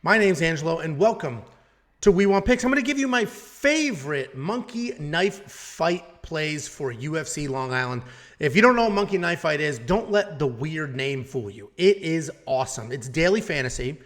My name's Angelo, and welcome to We Want Picks. I'm going to give you my favorite monkey knife fight plays for UFC Long Island. If you don't know what monkey knife fight is, don't let the weird name fool you. It is awesome. It's daily fantasy,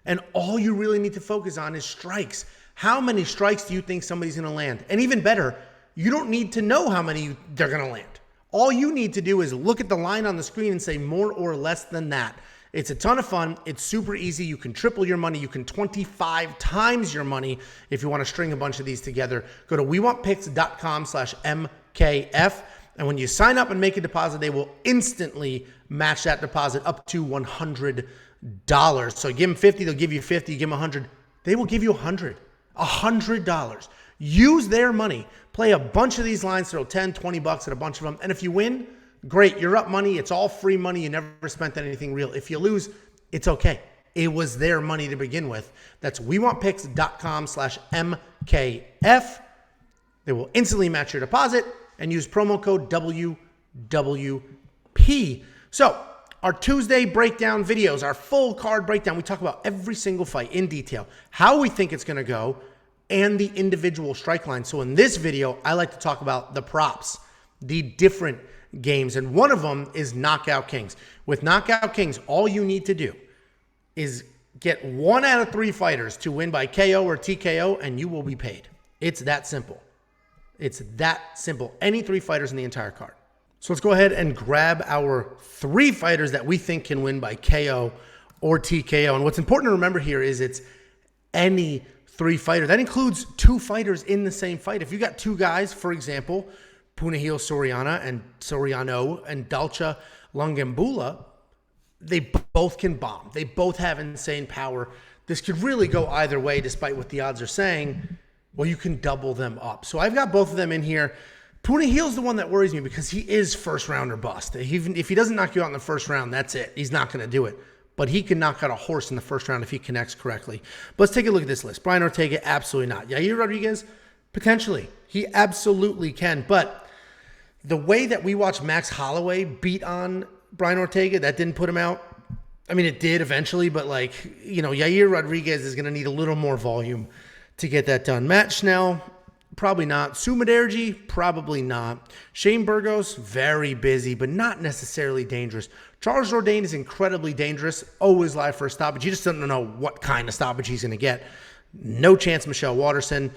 and all you really need to focus on is strikes. How many strikes do you think somebody's going to land? And even better, you don't need to know how many they're going to land. All you need to do is look at the line on the screen and say more or less than that. It's a ton of fun. It's super easy. You can triple your money. You can 25 times your money if you want to string a bunch of these together. Go to wewantpicks.com/MKF. And when you sign up and make a deposit, they will instantly match that deposit up to $100. So give them 50, they'll give you 50. You give them 100, they will give you 100. $100. Use their money. Play a bunch of these lines, throw 10, 20 bucks at a bunch of them. And if you win, great, you're up money. It's all free money. You never spent anything real. If you lose, it's okay. It was their money to begin with. That's wewantpicks.com/MKF. They will instantly match your deposit and use promo code WWP. So our Tuesday breakdown videos, our full card breakdown, we talk about every single fight in detail, how we think it's going to go, and the individual strike line. So in this video, I like to talk about the props, the different games, and one of them is Knockout Kings. With Knockout Kings, all you need to do is get 1 out of 3 fighters to win by KO or TKO, and you will be paid. It's that simple. It's that simple. Any 3 fighters in the entire card. So let's go ahead and grab our 3 fighters that we think can win by KO or TKO. And what's important to remember here is it's any 3 fighters. That includes 2 fighters in the same fight. If you got 2 guys, for example, Punahil Soriano and Dalcha Lungambula, they both can bomb. They both have insane power. This could really go either way, despite what the odds are saying. Well, you can double them up. So I've got both of them in here. Punahil's the one that worries me because he is first round or bust. Even if he doesn't knock you out in the first round, that's it. He's not going to do it. But he can knock out a horse in the first round if he connects correctly. But let's take a look at this list. Brian Ortega, absolutely not. Yair Rodriguez, potentially. He absolutely can. But the way that we watched Max Holloway beat on Brian Ortega, that didn't put him out. I mean, it did eventually, but Yair Rodriguez is going to need a little more volume to get that done. Matt Schnell, probably not. Sumaderji, probably not. Shane Burgos, very busy, but not necessarily dangerous. Charles Jourdain is incredibly dangerous, always live for a stoppage. You just don't know what kind of stoppage he's going to get. No chance Michelle Waterson.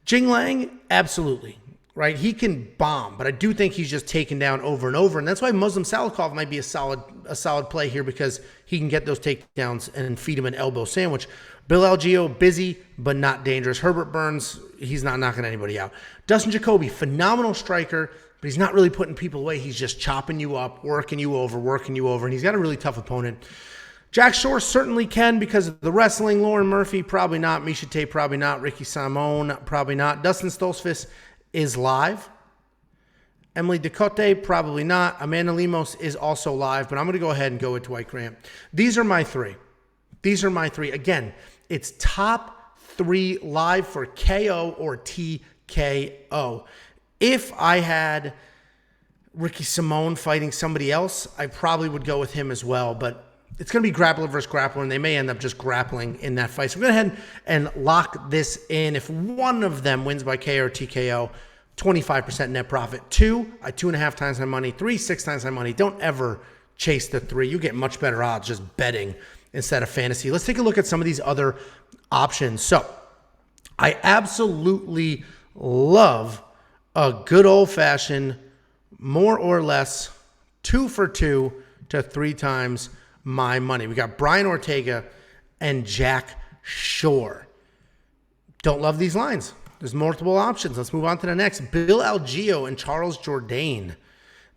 Jing Lang, absolutely. Right? He can bomb, but I do think he's just taken down over and over. And that's why Muslim Salikov might be a solid play here, because he can get those takedowns and feed him an elbow sandwich. Bill Algeo, busy, but not dangerous. Herbert Burns, he's not knocking anybody out. Dustin Jacoby, phenomenal striker, but he's not really putting people away. He's just chopping you up, working you over, and he's got a really tough opponent. Jack Shore certainly can because of the wrestling. Lauren Murphy, probably not. Misha Tate, probably not. Ricky Simon, probably not. Dustin Stoltzfus is live. Emily Ducote, probably not. Amanda Lemos is also live, but I'm going to go ahead and go with Dwight Grant. These are my 3. Again, it's top 3 live for KO or TKO. If I had Ricky Simon fighting somebody else, I probably would go with him as well, but it's going to be grappler versus grappler, and they may end up just grappling in that fight. So we're going to go ahead and lock this in. If one of them wins by KO or TKO, 25% net profit. 2, 2.5 times my money. 3, 6 times my money. Don't ever chase the 3. You get much better odds just betting instead of fantasy. Let's take a look at some of these other options. So I absolutely love a good old-fashioned, more or less, 2 for 2 to 3 times my money. We got Brian Ortega and Jack Shore. Don't love these lines. There's multiple options. Let's move on to the next. Bill Algeo and Charles Jourdain.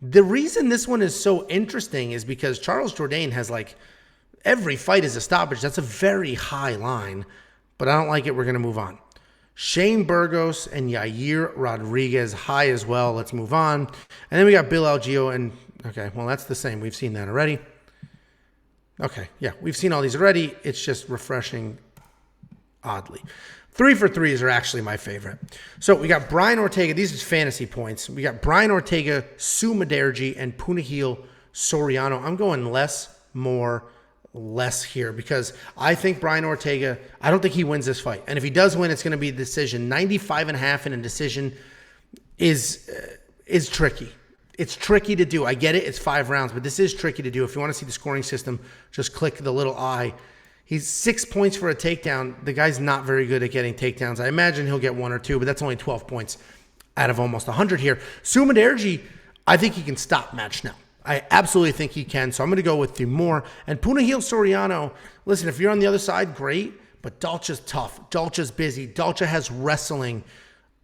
The reason this one is so interesting is because Charles Jourdain has every fight is a stoppage. That's a very high line, but I don't like it. We're going to move on. Shane Burgos and Yair Rodriguez, high as well. Let's move on. And then we got Bill Algeo and, okay, well, that's the same. We've seen that already. Okay, yeah, we've seen all these already. It's just refreshing, oddly. 3 for 3s are actually my favorite. So we got Brian Ortega. These are fantasy points. We got Brian Ortega, Sumaderji, and Punahil Soriano. I'm going less, more, less here because I think Brian Ortega, I don't think he wins this fight. And if he does win, it's going to be a decision. 95.5 in a decision is tricky. It's tricky to do. I get it. It's 5 rounds, but this is tricky to do. If you want to see the scoring system, just click the little eye. He's 6 points for a takedown. The guy's not very good at getting takedowns. I imagine he'll get 1 or 2, but that's only 12 points out of almost 100 here. Sumaderji, I think he can stop Matt Schnell. I absolutely think he can, so I'm going to go with the more. And Punahil Soriano, listen, if you're on the other side, great, but Dalcha's tough. Dalcha's busy. Dalcha has wrestling.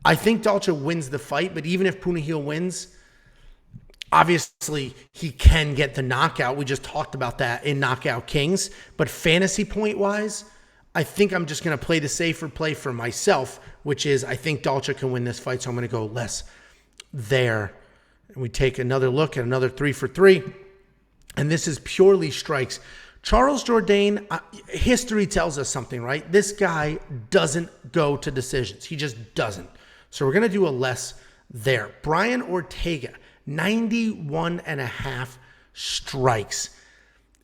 I think Dalcha wins the fight, but even if Punahil wins, obviously, he can get the knockout. We just talked about that in Knockout Kings. But fantasy point-wise, I think I'm just going to play the safer play for myself, which is I think Dalcha can win this fight, so I'm going to go less there. And we take another look at another 3 for 3. And this is purely strikes. Charles Jourdain, history tells us something, right? This guy doesn't go to decisions. He just doesn't. So we're going to do a less there. Brian Ortega, 91.5 strikes.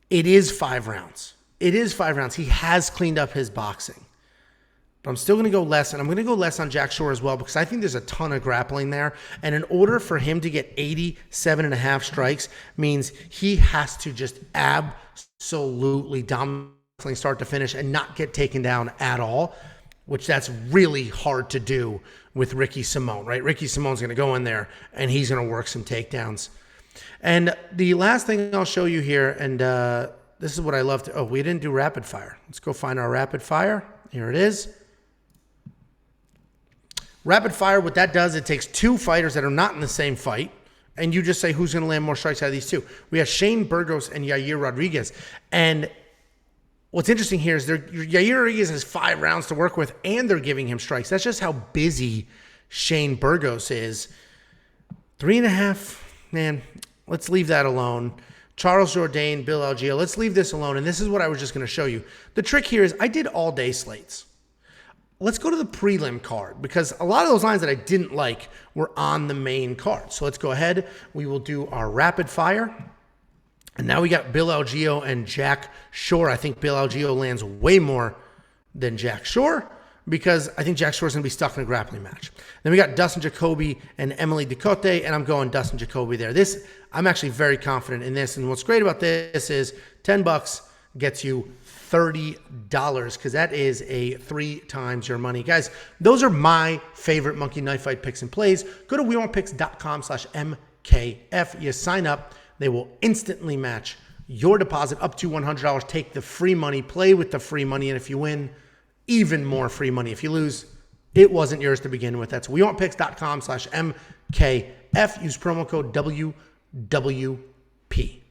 It is 5 rounds. It is 5 rounds. He has cleaned up his boxing. But I'm still going to go less, and I'm going to go less on Jack Shore as well because I think there's a ton of grappling there. And in order for him to get 87.5 strikes means he has to just absolutely dominate start to finish and not get taken down at all, which that's really hard to do with Ricky Simón, right? Ricky Simone's going to go in there, and he's going to work some takedowns. And the last thing I'll show you here, and this is what I love to... Oh, we didn't do rapid fire. Let's go find our rapid fire. Here it is. Rapid fire, what that does, it takes 2 fighters that are not in the same fight, and you just say who's going to land more strikes out of these 2. We have Shane Burgos and Yair Rodriguez. And what's interesting here is Yair Rodriguez has 5 rounds to work with, and they're giving him strikes. That's just how busy Shane Burgos is. 3.5, man, let's leave that alone. Charles Jourdain, Bill Algeo, let's leave this alone. And this is what I was just going to show you. The trick here is I did all-day slates. Let's go to the prelim card because a lot of those lines that I didn't like were on the main card. So let's go ahead. We will do our rapid fire. And now we got Bill Algeo and Jack Shore. I think Bill Algeo lands way more than Jack Shore because I think Jack Shore's going to be stuck in a grappling match. Then we got Dustin Jacoby and Emily Ducote, and I'm going Dustin Jacoby there. I'm actually very confident in this. And what's great about this is $10 gets you $30 because that is a 3 times your money. Guys, those are my favorite Monkey Knife Fight picks and plays. Go to WeWantPicks.com/MKF. You sign up. They will instantly match your deposit up to $100. Take the free money, play with the free money, and if you win, even more free money. If you lose, it wasn't yours to begin with. That's WeWantPicks.com/MKF. Use promo code WWP.